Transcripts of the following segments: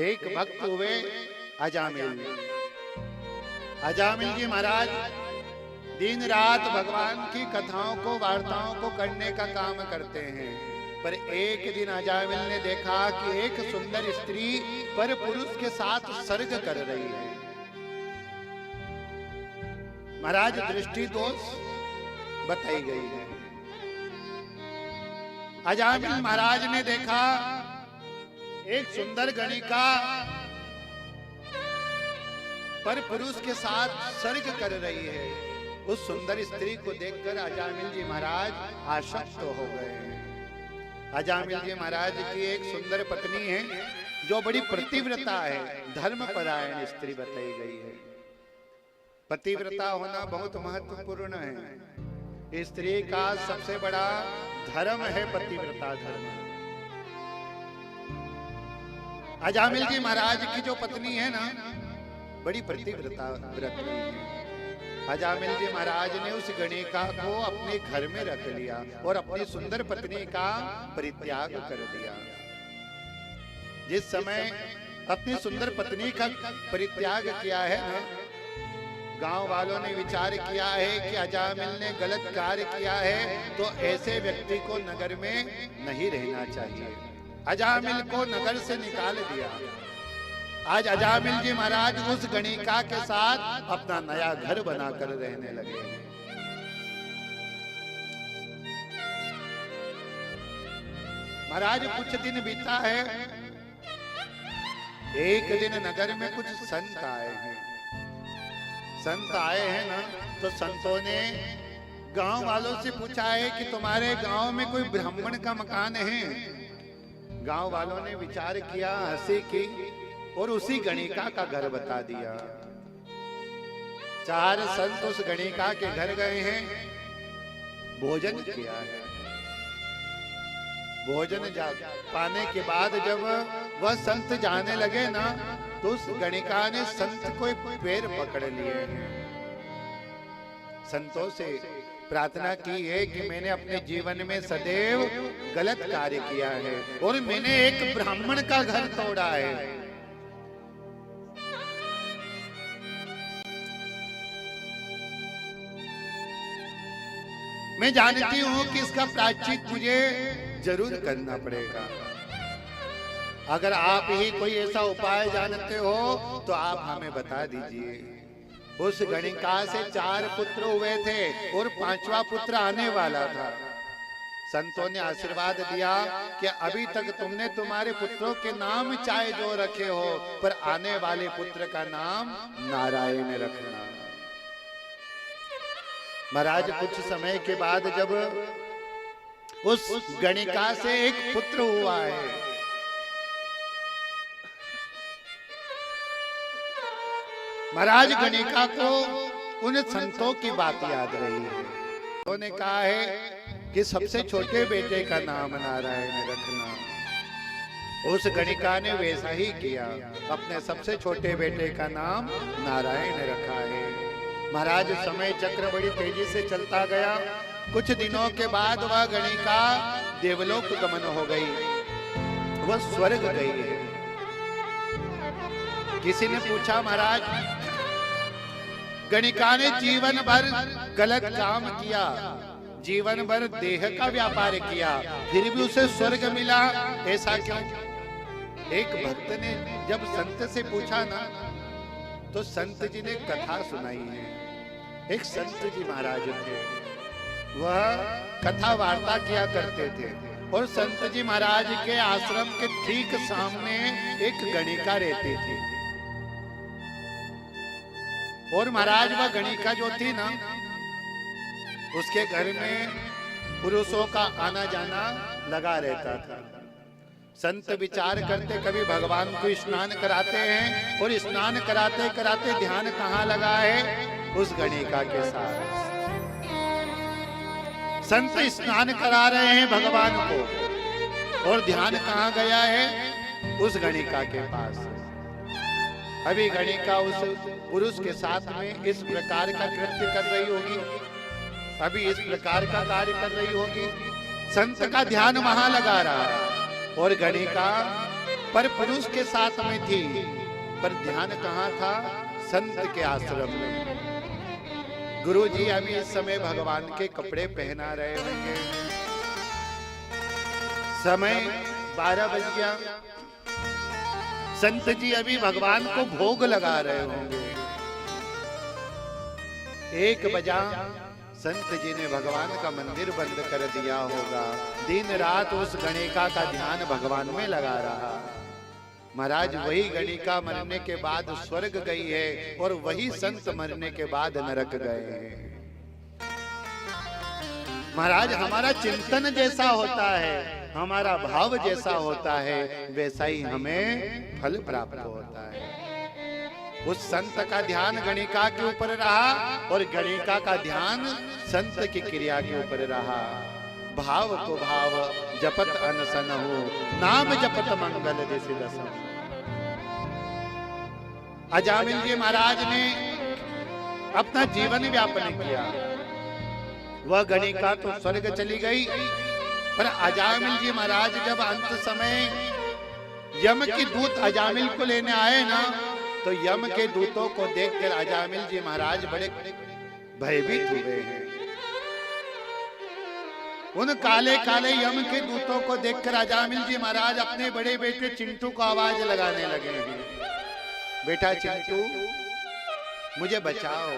एक भक्त हुए अजामिल। अजामिल जी महाराज दिन रात भगवान की कथाओं को वार्ताओं को करने का काम करते हैं। पर एक दिन अजामिल ने देखा कि एक सुंदर स्त्री पर पुरुष के साथ सर्ग कर रही है। महाराज दृष्टि दोष बताई गई है। अजामिल महाराज ने देखा एक सुंदर गणिका पर पुरुष के साथ सर्ग कर रही है। उस सुंदर स्त्री को देखकर अजामिल जी महाराज आसक्त हो गए। अजामिल जी महाराज की एक सुंदर पत्नी है जो बड़ी पतिव्रता है, धर्मपरायण स्त्री बताई गई है। पतिव्रता होना बहुत महत्वपूर्ण है। स्त्री का सबसे बड़ा धर्म है पतिव्रता धर्म। अजामिल जी महाराज की जो पत्नी है ना, बड़ी पतिव्रता व्रतनी है। अजामिल जी महाराज ने उस गणिका को अपने घर में रख लिया और अपनी सुंदर पत्नी का परित्याग कर दिया। जिस समय अपनी सुंदर पत्नी का परित्याग किया है ना, गांव वालों ने विचार किया है कि अजामिल ने गलत कार्य किया है, तो ऐसे व्यक्ति को नगर में नहीं रहना चाहिए। अजामिल को नगर से निकाल दिया। आज अजामिल जी महाराज उस गणिका के साथ अपना नया घर बनाकर रहने लगे। महाराज कुछ दिन बीता है। एक दिन नगर में कुछ संत आए हैं। संत आए हैं ना, तो संतों ने गांव वालों से पूछा है कि तुम्हारे गांव में कोई ब्राह्मण का मकान है। गांव वालों ने विचार किया, हंसी की और उसी गणिका का घर बता दिया। चार संत उस गणिका के घर गए हैं, भोजन किया है। भोजन पाने के बाद जब वह संत जाने लगे ना, तो उस गणिका ने संत को पैर पकड़ लिए। संतों से प्रार्थना की है कि मैंने अपने जीवन में सदैव गलत कार्य किया है और मैंने एक ब्राह्मण का घर तोड़ा है। मैं जानती हूं कि इसका प्रायश्चित मुझे जरूर करना पड़ेगा। अगर आप ही कोई ऐसा उपाय जानते हो तो आप हमें बता दीजिए। उस गणिका से 4 पुत्र हुए थे और 5वां पुत्र आने वाला था। संतों ने आशीर्वाद दिया कि अभी तक तुमने तुम्हारे पुत्रों के नाम चाहे जो रखे हो, पर आने वाले पुत्र का नाम नारायण रखना। महाराज कुछ समय के बाद जब उस गणिका से एक पुत्र हुआ है, महाराज गणिका को उन संतों की बात याद रही है। उन्होंने कहा है कि सबसे छोटे बेटे का नाम नारायण रखना। उस गणिका ने वैसा ही किया, अपने सबसे छोटे बेटे का नाम नारायण रखा है। महाराज समय चक्र बड़ी तेजी से चलता गया। कुछ दिनों के बाद वह गणिका देवलोक गमन हो गई, वह स्वर्ग गई है। किसी ने पूछा, महाराज गणिका ने जीवन भर गलत काम किया, जीवन भर देह का व्यापार किया, फिर भी उसे स्वर्ग मिला, ऐसा क्यों? एक भक्त ने जब संत से पूछा ना, तो संत जी ने कथा सुनाई है। एक संत जी महाराज थे, वह कथा वार्ता किया करते थे और संत जी महाराज के आश्रम के ठीक सामने एक गणिका रहती थी। और महाराज वह गणिका जो थी ना, उसके घर में पुरुषों का आना जाना लगा रहता था। संत विचार करते, कभी भगवान को स्नान कराते हैं और स्नान कराते कराते ध्यान कहाँ लगा है? उस गणिका के साथ। संत स्नान करा रहे हैं भगवान को और ध्यान कहाँ गया है? उस गणिका के पास। अभी गणिका उस पुरुष के साथ में इस प्रकार का कृत्य कर रही होगी, अभी इस प्रकार का कार्य कर रही होगी। संत का ध्यान वहां लगा रहा है और गणिका पर पुरुष के साथ में थी, पर ध्यान कहाँ था? संत के आश्रम में। गुरुजी अभी इस समय भगवान के कपड़े पहना रहे होंगे। समय 12 बज गया। संत जी अभी भगवान को भोग लगा रहे होंगे। 1 बजा, संत जी ने भगवान का मंदिर बंद कर दिया होगा। दिन रात उस गणिका का ध्यान भगवान में लगा रहा। महाराज वही गणिका मरने के बाद स्वर्ग गई है और वही संत मरने के बाद नरक गए हैं। महाराज हमारा चिंतन जैसा होता है, हमारा भाव जैसा होता है, वैसा ही हमें फल प्राप्त होता है। उस संत का ध्यान गणिका के ऊपर रहा और गणिका का ध्यान संत की क्रिया के ऊपर रहा। भाव को भाव जपत अनसन हो, नाम जपत मंगल दिसि दसम। अजामिल जी महाराज ने अपना जीवन व्यापन किया। वह गणिका तो स्वर्ग चली गई, पर अजामिल जी महाराज जब अंत समय यम के दूत अजामिल को लेने आए ना, तो यम के दूतों को देखकर अजामिल जी महाराज बड़े भयभीत हुए हैं। उन काले काले यम के दूतों को देखकर अजामिल जी महाराज अपने बड़े बेटे चिंटू को आवाज लगाने लगे हैं, बेटा चिंटू मुझे बचाओ।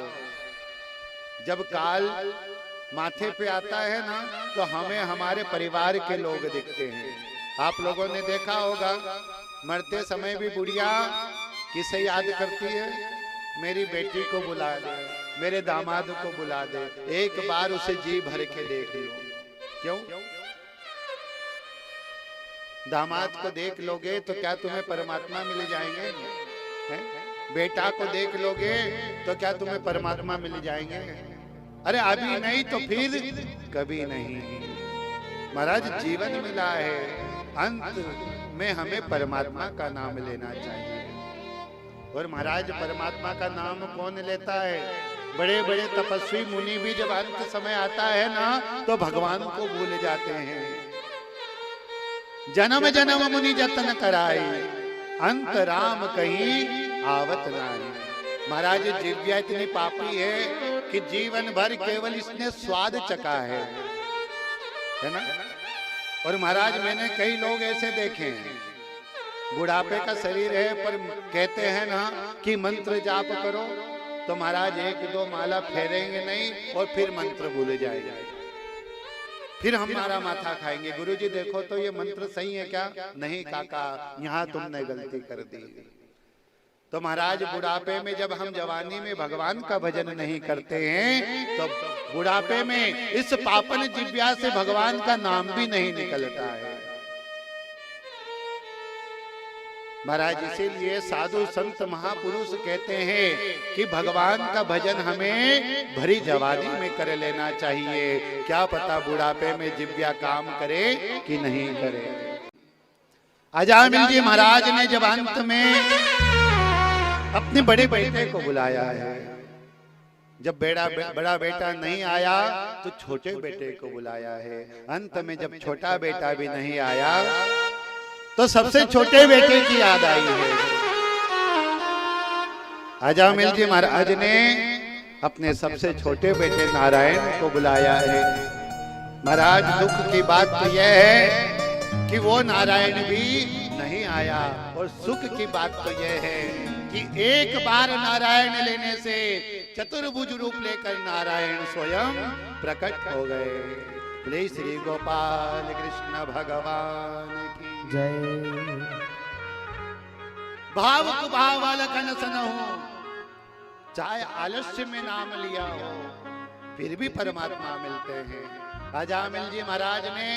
जब काल माथे पे आता है ना, तो हमें हमारे परिवार के लोग दिखते हैं। आप लोगों ने देखा होगा, मरते समय भी बुढ़िया किसे याद करती है? मेरी बेटी को बुला दे, मेरे दामाद को बुला दे, एक बार उसे जी भर के देख लो। क्यों? दामाद को देख लोगे तो क्या तुम्हें परमात्मा मिल जाएंगे? है? बेटा को देख लोगे तो क्या तुम्हें परमात्मा मिल जाएंगे? अरे अभी नहीं तो फिर कभी नहीं। महाराज जीवन मिला है, अंत में हमें परमात्मा का नाम लेना चाहिए। और महाराज परमात्मा का नाम कौन लेता है? बड़े बड़े तपस्वी मुनि भी जब अंत समय आता है ना, तो भगवान को भूल जाते हैं। जन्म जन्म मुनि जतन कराई, अंत राम कहीं आवत नाही। महाराज दिव्या इतनी पापी है कि जीवन भर केवल इसने स्वाद चखा है ना। और महाराज मैंने कई लोग ऐसे देखे हैं, बुढ़ापे का शरीर है, पर कहते हैं ना कि मंत्र जाप करो, तो महाराज 1-2 माला फेरेंगे नहीं और फिर मंत्र भूल जाएगा, फिर हमारा माथा खाएंगे। गुरुजी देखो तो ये मंत्र सही है क्या? नहीं काका, यहाँ तुमने गलती कर दी। तो महाराज बुढ़ापे में जब हम जवानी में भगवान का भजन नहीं करते हैं, तो बुढ़ापे में इस पापन जिह्वा से भगवान का नाम भी नहीं निकलता है। महाराज इसीलिए साधु संत महापुरुष कहते हैं कि भगवान का भजन हमें भरी जवानी में कर लेना चाहिए। क्या पता बुढ़ापे में जिह्वा काम करे कि नहीं करे। अजामिल जी महाराज ने जब अंत में अपने बड़े बेटे को बुलाया है, जब बड़ा बेटा नहीं आया तो छोटे बेटे को बुलाया है। अंत में जब छोटा बेटा भी नहीं आया तो सबसे छोटे बेटे की याद आई है। अजामिल जी महाराज ने अपने सबसे छोटे बेटे नारायण को बुलाया है। महाराज दुख की बात तो यह है कि वो नारायण भी नहीं आया, और सुख की बात तो यह है कि एक बार नारायण लेने से चतुर्भुज रूप लेकर नारायण स्वयं प्रकट हो गए। बोले श्री गोपाल कृष्ण भगवान की जय। भाव को भाव अलखन सनहु, चाहे आलस्य में नाम लिया हो फिर भी परमात्मा मिलते हैं। अजामिल जी महाराज ने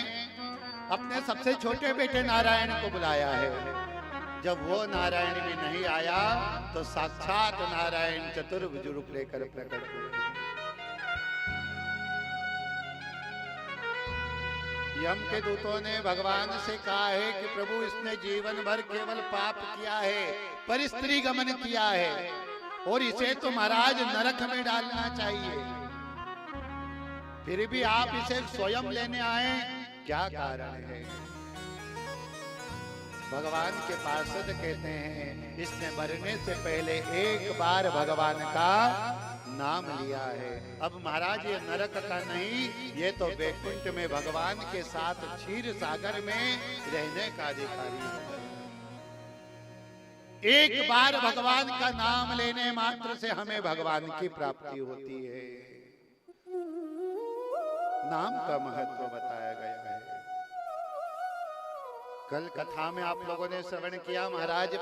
अपने सबसे छोटे बेटे नारायण को बुलाया है। जब वो नारायण भी नहीं आया तो साक्षात नारायण चतुर्भुज रूप लेकर प्रकट हुए। यम के दूतों ने भगवान से कहा है कि प्रभु इसने जीवन भर केवल पाप किया है, पर स्त्री गमन किया है, और इसे तो महाराज नरक में डालना चाहिए, फिर भी आप इसे स्वयं लेने आए, क्या कारण है? भगवान के पार्षद कहते हैं इसने मरने से पहले एक बार भगवान का नाम लिया है। अब महाराज ये नरक का नहीं, ये तो वैकुंठ में भगवान के साथ क्षीर सागर में रहने का अधिकारी है। एक बार भगवान का नाम लेने मात्र से हमें भगवान की प्राप्ति होती है। नाम का महत्व बताया गया है। कल कथा में आप लोगों ने श्रवण किया, महाराज